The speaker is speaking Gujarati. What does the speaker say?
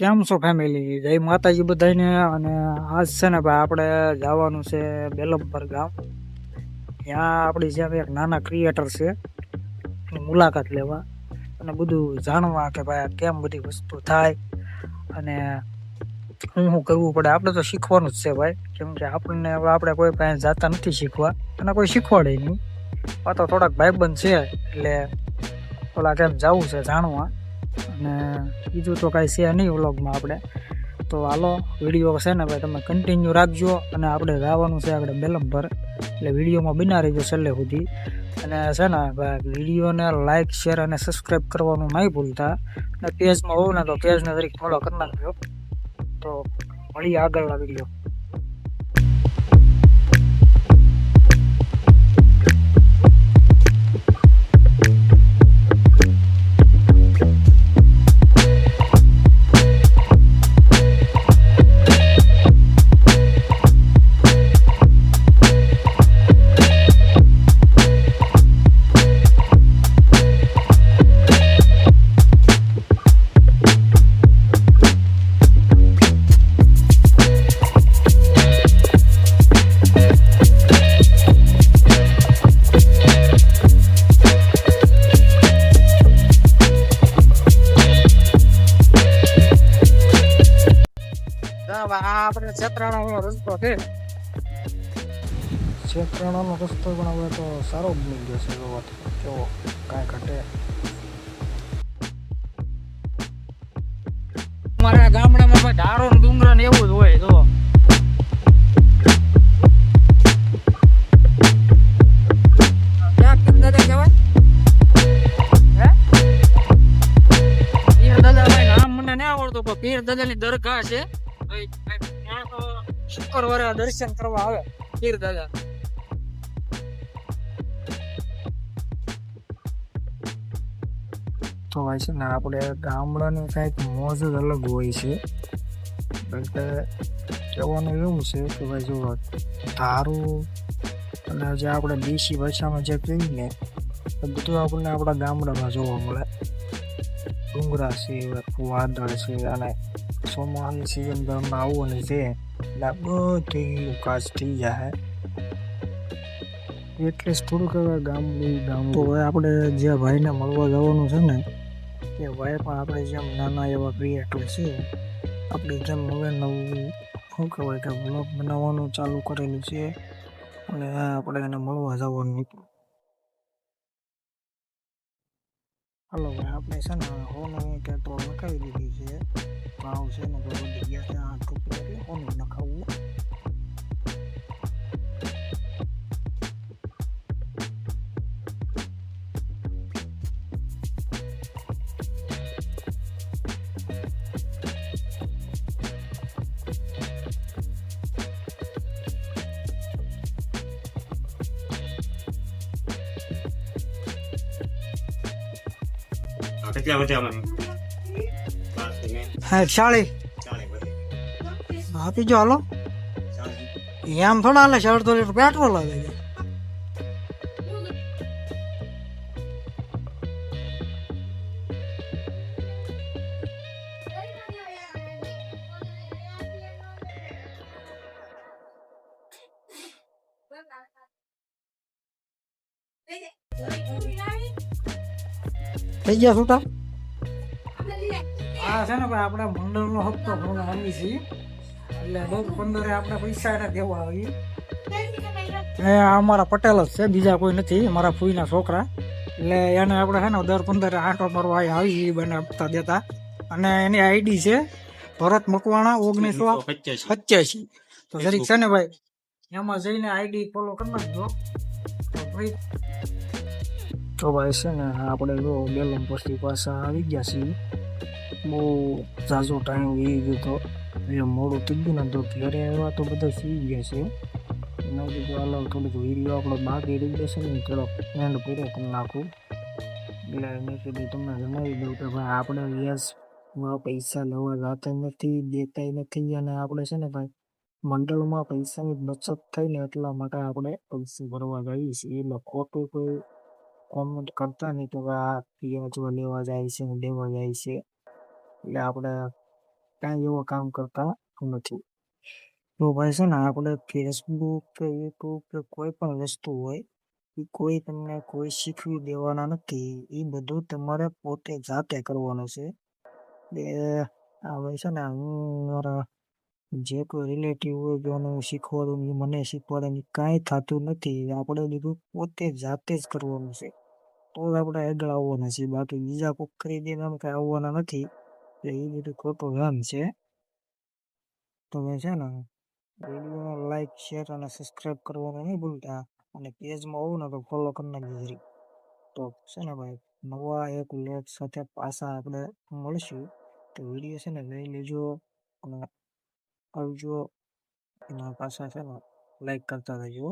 કેમ છો ફેમિલી? જય માતાજી બધાને. અને આજ છે ને ભાઈ આપણે જવાનું છે બેલમપર ગામ. ત્યાં આપણી જેમ એક નાના ક્રિએટર છે એની મુલાકાત લેવા અને બધું જાણવા કે ભાઈ કેમ બધી વસ્તુ થાય અને શું કરવું પડે. આપણે તો શીખવાનું જ છે ભાઈ, કેમ કે આપણને આપણે કોઈ પાસે જાતા નથી શીખવા અને કોઈ શીખવાડે નહીં. આ તો થોડાક ભાઈબંધ છે એટલે ઓલા કેમ જવું છે જાણવા. અને બીજું તો કાંઈ છે નહીં વ્લોગમાં આપણે તો. હાલો વિડીયો છે ને ભાઈ તમે કન્ટિન્યુ રાખજો. અને આપણે જવાનું છે આપણે બેલમપર, એટલે વિડીયોમાં બના રહીજો છેલ્લે સુધી. અને છે ને ભાઈ વિડીયોને લાઇક શેર અને સબસ્ક્રાઈબ કરવાનું નહીં ભૂલતા. અને પેજમાં હોવ ને તો પેજને તરીકે ફોલો કરી નાખજો. તો મળીએ આગળના વિડીયો. આપણે છેતરાણાનો રસ્તો છે. છેતરાણાનો રસ્તો પણ હવે તો સારો બની ગયો છે. જોવાથી કેવો કાંઈ ઘટે. અમારા ગામડામાં ઢારો ડુંગર ને એવું જ હોય. જો પીર દાદાની દરગાહ છે. શુક્રવારે દર્શન કરવા આવે પીર દાદા. તો ભાઈ છે ને આપણે ગામડાની કાંઈક મોજ જ અલગ હોય છે. એટલે કહેવાનું એવું છે કે ભાઈ જો ધારું અને જે આપણે દેશી ભાષામાં જે કહીએ ને એ બધું આપણને આપણા ગામડામાં જોવા મળે. ડુંગરા છે, વાદળ છે, અને ચોમાસાની સિઝન દરમિયાન આવવાની છે એટલે બધી કાચ થઈ જાય. એટલે જ થોડુંક હવે ગામ તો હવે આપણે જે ભાઈને મળવા જવાનું છે ને એ ભાઈ પણ આપણે જેમ નાના એવા ક્રિએટર છે. આપણે જેમ હવે નવું શું કહેવાય કે બ્લોગ બનાવવાનું ચાલુ કરેલું છે અને આપણે એને મળવા જવાનું. હાલો ભાઈ આપણે છે ને હોનું પેટ્રોલ નખાવી દીધી છે. ભાવ છે ને તો વધી ગયા છે 8 રૂપિયા, એટલે હોનું નખાવવું. કેટલા વધ્યા અમે? 40 આપી જો. હાલો એમ થોડા હાલે. 4 લીટર પેટ્રોલ આવે છે. થઈ ગયા છૂટા. હા છે ને ભાઈ આપણે મંડળનો હપ્તો ભરવા આવી છીએ એટલે 15 આપણે પૈસા એને દેવા આવીએ. અમારા પટેલ જ છે, બીજા કોઈ નથી. અમારા ફૂઈના છોકરા. એટલે એને આપણે છે ને 15 આંટો મારવા આવી બને હપ્તા દેતા. અને એની આઈડી છે ભરત મકવાણા 1985. તો જરીક છે ને ભાઈ એમાં જઈને આઈડી ફોલો કરી નાખજો. તો ભાઈ છે ને આપણે જો બેલમપરથી પાછા આવી ગયા છીએ. બહુ ઝાઝો ટાઈમ વી ગયો તો એ મોડું થઈ ગયું ને તો ઘરે આવ્યા તો બધા સુઈ ગયા છે. એના કીધું હાલો થોડુંક વિડીયો આપણો બાકી રહી જશે ને થોડોક એન્ડ પૂરો કરી નાખું. એટલે મેં કીધું તમને જણાવી દઉં કે ભાઈ આપણે વ્યાજમાં પૈસા લેવા જતા નથી, દેતા નથી. અને આપણે છે ને ભાઈ મંડળમાં પૈસાની બચત થાય ને એટલા માટે આપણે પૈસા ભરવા જઈએ છીએ. એટલે ખોટું કોઈ કોમેન્ટ કરતા નહીં તો આ વ્યાજવા લેવા જાય છે, દેવા જાય છે. એટલે આપણે કાંઈ એવો કામ કરતા નથી. તો ભાઈ છે ને આપણે ફેસબુક કે યુટ્યુબ કે કોઈ પણ વસ્તુ હોય એ કોઈ તમને કોઈ શીખવી દેવાના નથી. એ બધું તમારે પોતે જાતે કરવાનું છે. એટલે હવે છે ને હું મારા જે કોઈ રિલેટિવ હોય કે એને હું શીખવાડું એ મને શીખવાડે એ કાંઈ થતું નથી. આપણે બધું પોતે જાતે જ કરવાનું છે. તો જ આપણે આગળ આવવાના છીએ. બાકી બીજા કોક કરી દે અમે કાંઈ આવવાના નથી. એટલે એ બધું ખોટું કામ છે. તમે છે ને વિડીયોને લાઈક શેર અને સબસ્ક્રાઈબ કરવાનું નહીં ભૂલતા. અને પેજમાં આવું ને તો ફોલો કરી નાખજો જરી. તો છે ને ભાઈ નવા એક વ્લોગ સાથે પાછા આપણે મળશું. તો વિડીયો છે ને લઈ લેજો અને આવજો. એના પાછા છે ને લાઈક કરતા રહેજો.